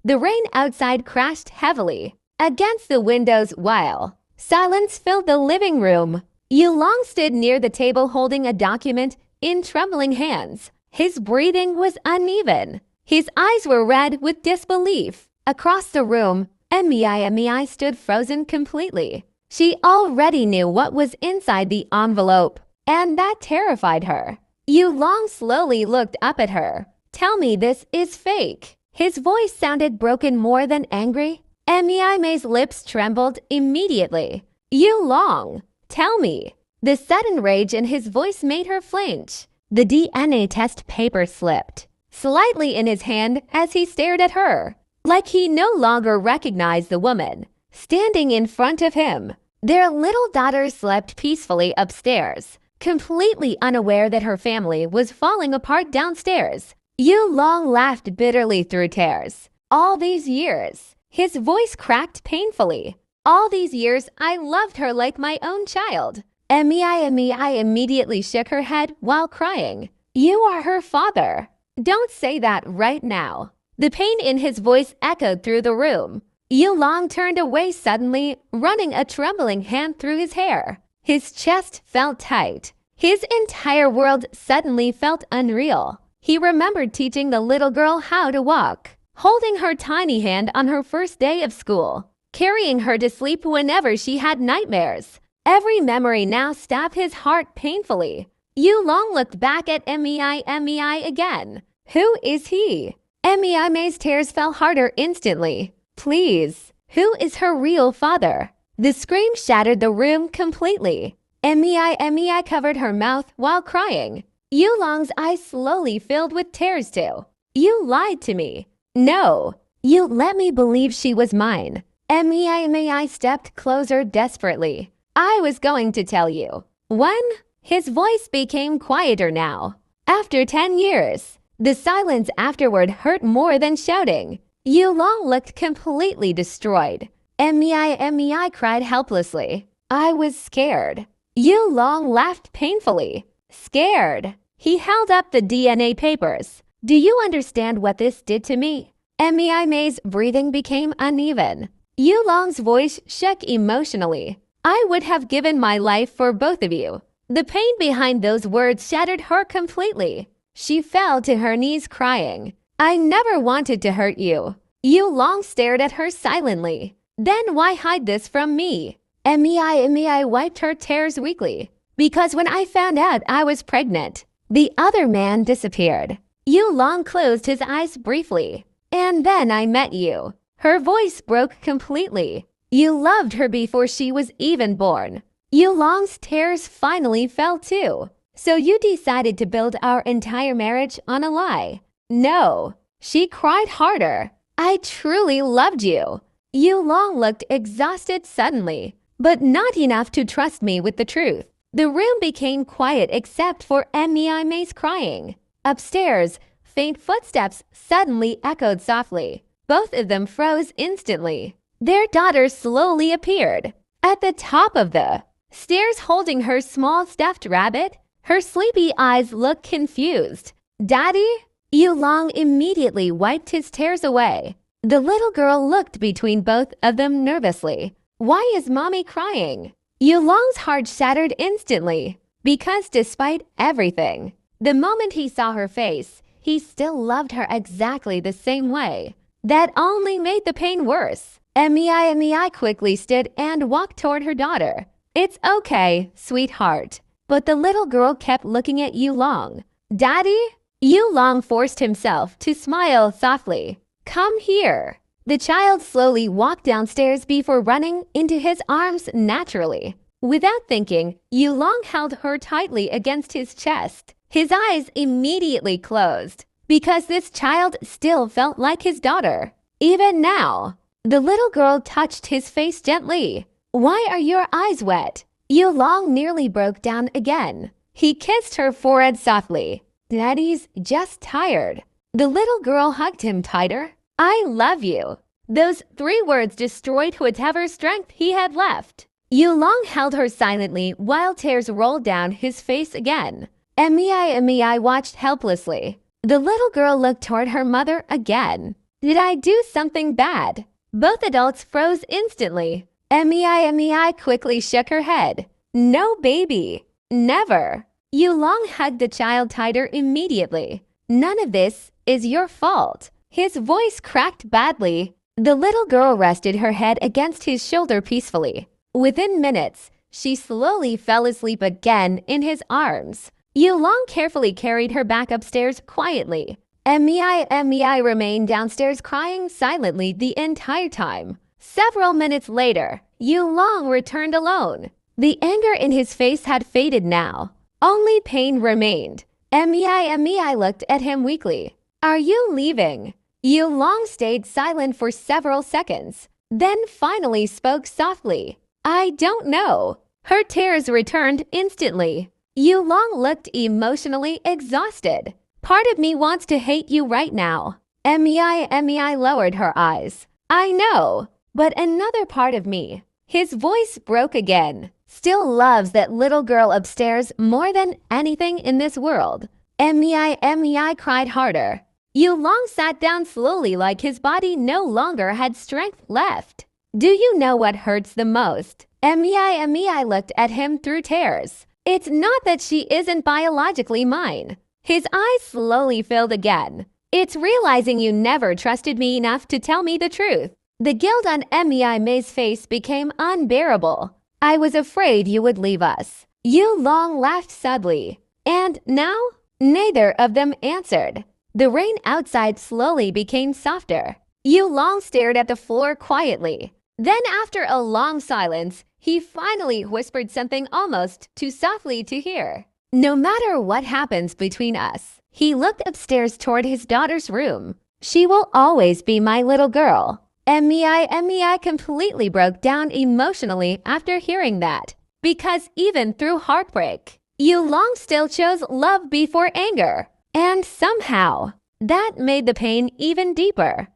The rain outside crashed heavily against the windows while silence filled the living room. Yulong stood near the table holding a document in trembling hands. His breathing was uneven. His eyes were red with disbelief. Across the room, Mei stood frozen completely. She already knew what was inside the envelope, and that terrified her. Yulong slowly looked up at her. "Tell me this is fake." His voice sounded broken more than angry. Mei's lips trembled immediately. "Yulong, tell me." The sudden rage in his voice made her flinch. The DNA test paper slipped slightly in his hand as he stared at her, like he no longer recognized the woman standing in front of him. Their little daughter slept peacefully upstairs, completely unaware that her family was falling apart downstairs. Yulong laughed bitterly through tears. "All these years," his voice cracked painfully. "All these years I loved her like my own child." Mei immediately shook her head while crying. "You are her father." "Don't say that right now." The pain in his voice echoed through the room. Yulong turned away suddenly, running a trembling hand through his hair. His chest felt tight. His entire world suddenly felt unreal. He remembered teaching the little girl how to walk, holding her tiny hand on her first day of school, carrying her to sleep whenever she had nightmares. Every memory now stabbed his heart painfully. Yulong looked back at Mei again. Who is he? Mei's tears fell harder instantly. Please, who is her real father? The scream shattered the room completely. Mei covered her mouth while crying. Yulong's eyes slowly filled with tears too. "You lied to me." "No, you let me believe she was mine." Mei stepped closer desperately. "I was going to tell you." "When?" His voice became quieter now. "After 10 years." The silence afterward hurt more than shouting. Yulong looked completely destroyed. Mei cried helplessly. "I was scared." Yulong laughed painfully. "Scared?" He held up the DNA papers. "Do you understand what this did to me?" Mei's breathing became uneven. Yulong's voice shook emotionally. "I would have given my life for both of you." The pain behind those words shattered her completely. She fell to her knees crying. "I never wanted to hurt you." Yulong stared at her silently. "Then why hide this from me?" Mei wiped her tears weakly. "Because when I found out I was pregnant, the other man disappeared." Yulong closed his eyes briefly. "And then I met you." Her voice broke completely. "You loved her before she was even born." Yulong's tears finally fell too. "So you decided to build our entire marriage on a lie?" "No." She cried harder. "I truly loved you." Yulong looked exhausted suddenly, but not enough to trust me with the truth. The room became quiet except for Mei's crying. Upstairs, faint footsteps suddenly echoed softly. Both of them froze instantly. Their daughter slowly appeared at the top of the stairs holding her small stuffed rabbit. Her sleepy eyes looked confused. "Daddy?" Yulong immediately wiped his tears away. The little girl looked between both of them nervously. "Why is mommy crying?" Yulong's heart shattered instantly, because despite everything, the moment he saw her face, he still loved her exactly the same way. That only made the pain worse. Mei quickly stood and walked toward her daughter. "It's okay, sweetheart." But the little girl kept looking at Yulong. "Daddy?" Yulong forced himself to smile softly. "Come here." The child slowly walked downstairs before running into his arms naturally. Without thinking, Yulong held her tightly against his chest. His eyes immediately closed, because this child still felt like his daughter. Even now, the little girl touched his face gently. "Why are your eyes wet?" Yulong nearly broke down again. He kissed her forehead softly. "Daddy's just tired." The little girl hugged him tighter. "I love you." Those 3 words destroyed whatever strength he had left. Yulong held her silently while tears rolled down his face again. Mei watched helplessly. The little girl looked toward her mother again. Did I do something bad? Both adults froze instantly. Mei quickly shook her head. No, baby. Never. Yulong hugged the child tighter immediately. None of this is your fault. His voice cracked badly. The little girl rested her head against his shoulder peacefully. Within minutes, she slowly fell asleep again in his arms. Yulong carefully carried her back upstairs quietly. Mei remained downstairs crying silently the entire time. Several minutes later, Yulong returned alone. The anger in his face had faded now. Only pain remained. Mei looked at him weakly. Are you leaving? Yulong stayed silent for several seconds, then finally spoke softly. I don't know. Her tears returned instantly. Yulong looked emotionally exhausted. Part of me wants to hate you right now. Mei lowered her eyes. I know, but another part of me. His voice broke again. Still loves that little girl upstairs more than anything in this world. Mei cried harder. Yulong sat down slowly like his body no longer had strength left. Do you know what hurts the most? Mei looked at him through tears. It's not that she isn't biologically mine. His eyes slowly filled again. It's realizing you never trusted me enough to tell me the truth. The guilt on Mei's face became unbearable. I was afraid you would leave us. Yulong laughed sadly. And now? Neither of them answered. The rain outside slowly became softer. Yulong stared at the floor quietly. Then after a long silence, he finally whispered something almost too softly to hear. No matter what happens between us, he looked upstairs toward his daughter's room. She will always be my little girl. Mei completely broke down emotionally after hearing that. Because even through heartbreak, Yulong still chose love before anger. And somehow, that made the pain even deeper.